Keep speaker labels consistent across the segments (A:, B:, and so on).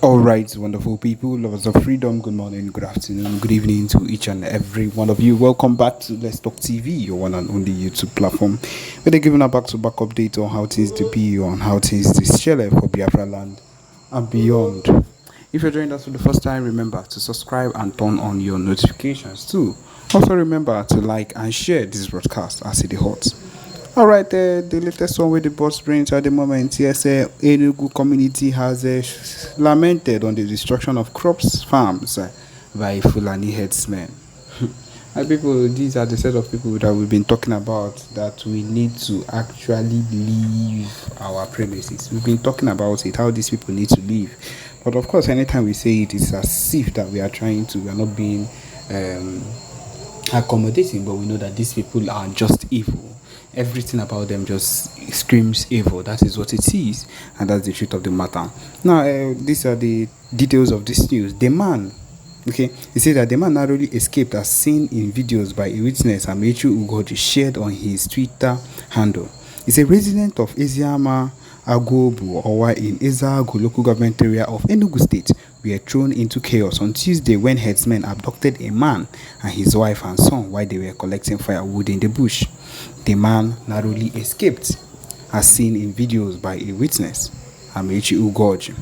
A: All right, wonderful people, lovers of freedom. Good morning, good afternoon, good evening to each and every one of you. Welcome back to Let's Talk TV, your one and only YouTube platform, where they're giving a back-to-back update on how things to be, on how things to share for Biafra land and beyond. If you're joining us for the first time, remember to subscribe and turn on your notifications too. Also, remember to like and share this broadcast as it is hot. All right, the latest one with the boss brains at the moment. Yes, Enugu community has lamented on the destruction of crops farms by Fulani headsmen. And people, these are the set of people that we've been talking about that we need to actually leave our premises. We've been talking about it, how these people need to leave. But of course, anytime we say it, it's as if that we are not being accommodating, but we know that these people are just evil. Everything about them just screams evil. That is what it is, and that's the truth of the matter. Now, these are the details of this news. The man, he said that the man narrowly escaped as seen in videos by a witness Amechu Ugoji shared on his Twitter handle. He's a resident of Eziama Agobu, or in Ezagu local government area of Enugu State, were thrown into chaos on Tuesday when herdsmen abducted a man and his wife and son while they were collecting firewood in the bush. The man narrowly escaped, as seen in videos by a witness, Amechi Ugoji.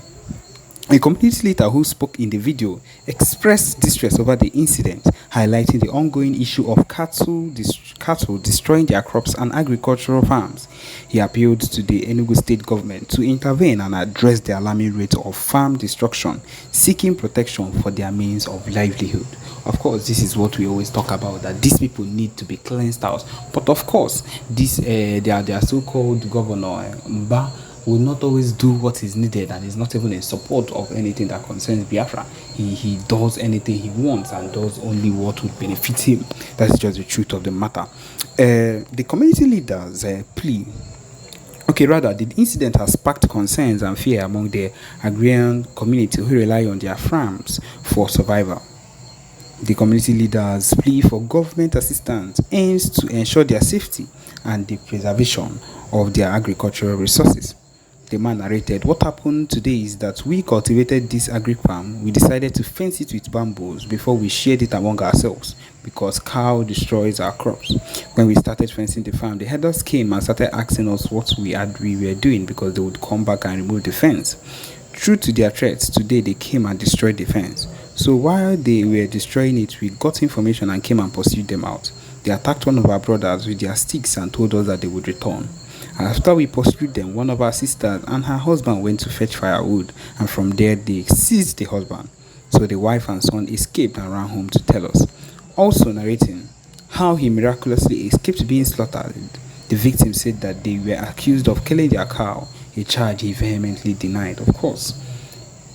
A: A community leader who spoke in the video expressed distress over the incident, highlighting the ongoing issue of cattle destroying their crops and agricultural farms. He appealed to the Enugu state government to intervene and address the alarming rate of farm destruction, seeking protection for their means of livelihood. Of course, this is what we always talk about, that these people need to be cleansed out. But of course, their so-called governor, Mba, will not always do what is needed and is not even in support of anything that concerns Biafra. He does anything he wants and does only what would benefit him. That's just the truth of the matter. The community leaders plea. The incident has sparked concerns and fear among the agrarian community who rely on their farms for survival. The community leaders' plea for government assistance aims to ensure their safety and the preservation of their agricultural resources. The man narrated, "What happened today is that we cultivated this agri farm. We decided to fence it with bamboos before we shared it among ourselves because cow destroys our crops. When we started fencing the farm, the herders came and started asking us what we were doing because they would come back and remove the fence. True to their threats, today they came and destroyed the fence. So while they were destroying it, we got information and came and pursued them out. They attacked one of our brothers with their sticks and told us that they would return. After we pursued them, one of our sisters and her husband went to fetch firewood, and from there they seized the husband. So the wife and son escaped and ran home to tell us." Also narrating how he miraculously escaped being slaughtered, the victim said that they were accused of killing their cow, a charge he vehemently denied. Of course,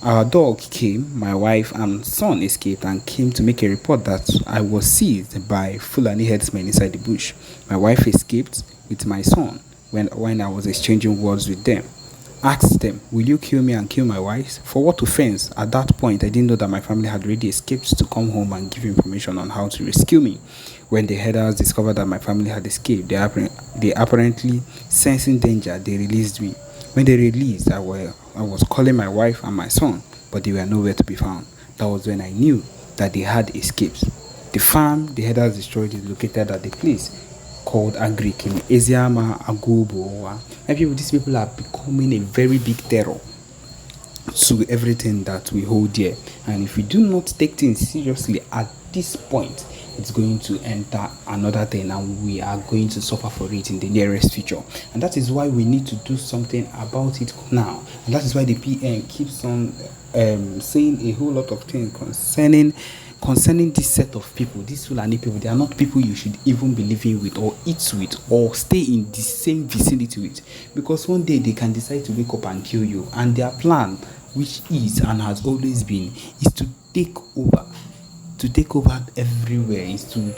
A: our dog came, my wife and son escaped and came to make a report that I was seized by Fulani herdsmen inside the bush. My wife escaped with my son when I was exchanging words with them. Asked them, "Will you kill me and kill my wife? For what offense?" At that point, I didn't know that my family had already escaped to come home and give information on how to rescue me. When the herders discovered that my family had escaped, they apparently sensing danger, they released me. When they released, I was calling my wife and my son, but they were nowhere to be found. That was when I knew that they had escaped. The farm the herders destroyed is located at the place called Agric in Eziama Agobo. And these people are becoming a very big terror to everything that we hold dear. And if we do not take things seriously at this point, it's going to enter another thing and we are going to suffer for it in the nearest future. And that is why we need to do something about it now. And that is why the PM keeps on saying a whole lot of things concerning this set of people, these Fulani people. They are not people you should even be living with or eat with or stay in the same vicinity with, because one day they can decide to wake up and kill you, and their plan, which is and has always been, is to take over everywhere, is to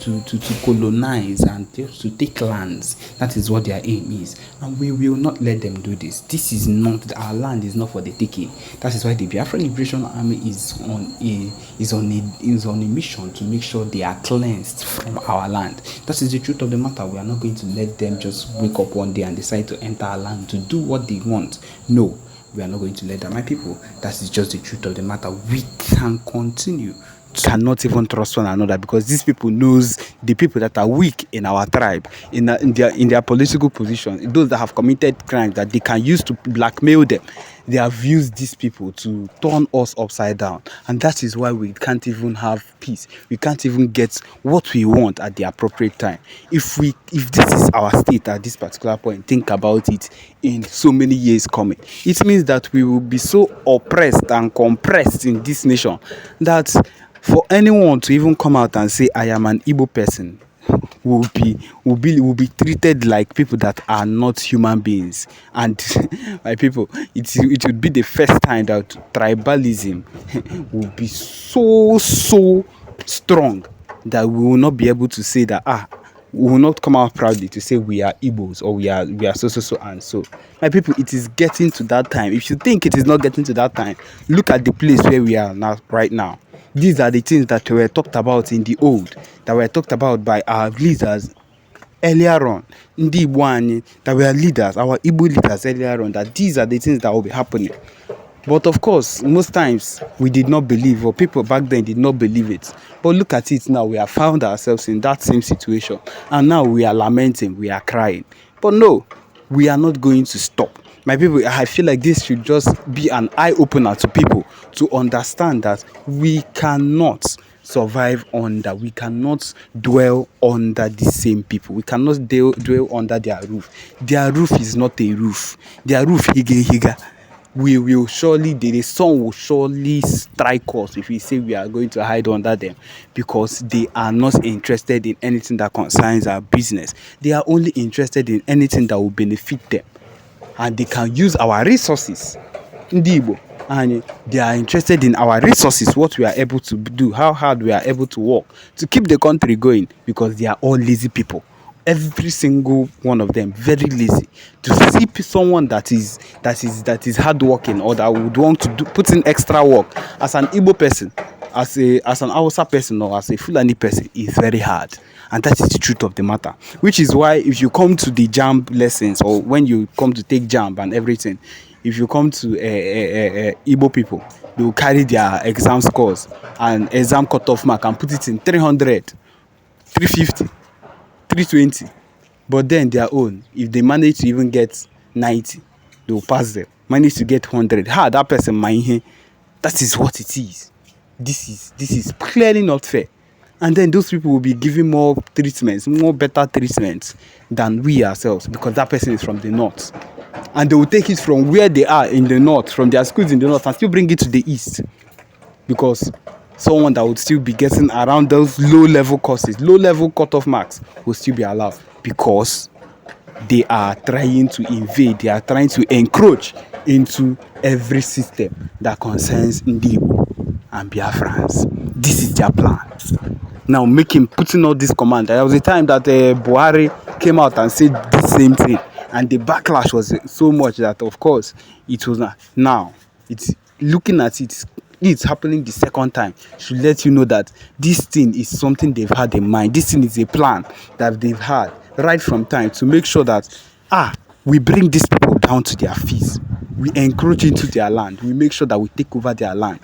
A: colonize and just to take lands. That is what their aim is, and we will not let them do this. This is not, our land is not for the taking. That is why the Biafra Liberation Army is on a mission to make sure they are cleansed from our land. That is the truth of the matter. We are not going to let them just wake up one day and decide to enter our land to do what they want. No, We are not going to let that. My people, that is just the truth of the matter. We can continue, cannot even trust one another, because these people knows the people that are weak in our tribe, in their political position, those that have committed crimes that they can use to blackmail them. They have used these people to turn us upside down, and that is why we can't even have peace. We can't even get what we want at the appropriate time. If this is our state at this particular point, think about it in so many years coming. It means that we will be so oppressed and compressed in this nation that for anyone to even come out and say I am an Igbo person will be treated like people that are not human beings. And my people, it would be the first time that tribalism will be so strong that we will not be able to say that we will not come out proudly to say we are Igbos or we are so and so. My people, it is getting to that time. If you think it is not getting to that time, look at the place where we are now, right now. These are the things that were talked about in the old, that were talked about by our leaders earlier on. Ndị Igbo anyị, that were leaders, our Igbo leaders earlier on, that these are the things that will be happening. But of course, most times we did not believe, or people back then did not believe it. But look at it now, we have found ourselves in that same situation. And now we are lamenting, we are crying. But no, we are not going to stop. My people, I feel like this should just be an eye-opener to people to understand that we cannot survive under, we cannot dwell under the same people. We cannot dwell under their roof. Their roof is not a roof. Their roof, higa. We will surely, the sun will surely strike us if we say we are going to hide under them, because they are not interested in anything that concerns our business. They are only interested in anything that will benefit them, and they can use our resources. Ndị Igbo, and they are interested in our resources, what we are able to do, how hard we are able to work to keep the country going, because they are all lazy people. Every single one of them very lazy. To see someone that is hardworking, or that would want to put in extra work as an Igbo person, as an Hausa person, or as a Fulani person, is very hard. And that is the truth of the matter. Which is why if you come to the JAMB lessons, or when you come to take JAMB and everything, if you come to Igbo people, they will carry their exam scores and exam cutoff mark and put it in 300, 350, 320. But then their own, if they manage to even get 90, they will pass them. Manage to get 100, that person might. That is what it is. This is clearly not fair. And then those people will be giving more better treatments than we ourselves, because that person is from the north. And they will take it from where they are in the north, from their schools in the north, and still bring it to the east. Because someone that would still be getting around those low-level courses, low-level cutoff marks, will still be allowed, because they are trying to invade, they are trying to encroach into every system that concerns Ndị Igbo and Biafrans. This is their plan. Now, putting all this command. There was a time that Buhari came out and said the same thing, and the backlash was so much that, of course, it was not. Now, it's looking at it, it's happening the second time, should let you know that this thing is something they've had in mind. This thing is a plan that they've had right from time, to make sure that we bring these people down to their feet. We encroach into their land. We make sure that we take over their land.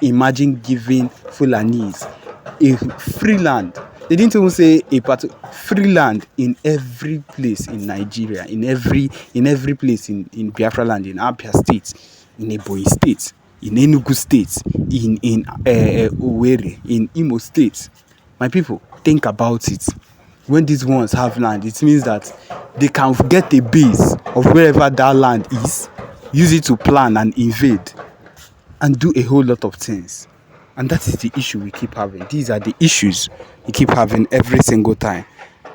A: Imagine giving Fulanis a free land. They didn't even say free land in every place in Nigeria, in every place in Biafra land, in Abia State, in Ebonyi State, in Enugu State, in Owerri, in Imo State. My people, think about it. When these ones have land, it means that they can get a base of wherever that land is, use it to plan and invade, and do a whole lot of things. And that is the issue we keep having. These are the issues we keep having every single time.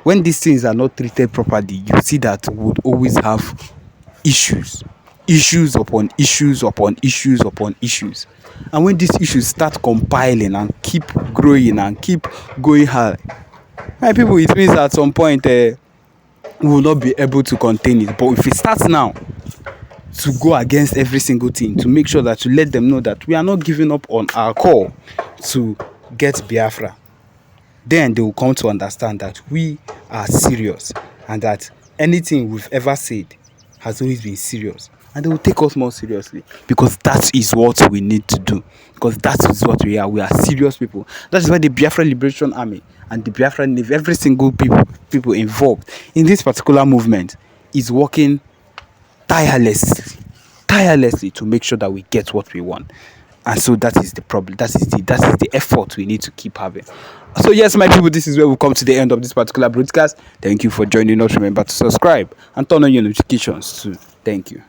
A: When these things are not treated properly, you see that we would always have issues. Issues upon issues upon issues upon issues. And when these issues start compiling and keep growing and keep going high, my people, it means at some point we will not be able to contain it. But if it starts now, to go against every single thing, to make sure that, to let them know that we are not giving up on our call to get Biafra, then they will come to understand that we are serious, and that anything we've ever said has always been serious. and they will take us more seriously, because that is what we need to do, because that is what we are. We are serious people. That is why the Biafra Liberation Army and the Biafra Navy, every single people involved in this particular movement is working tirelessly to make sure that we get what we want. And so that is the problem. That is the effort we need to keep having. So yes, my people, this is where we come to the end of this particular broadcast. Thank you for joining us. Remember to subscribe and turn on your notifications too. Thank you.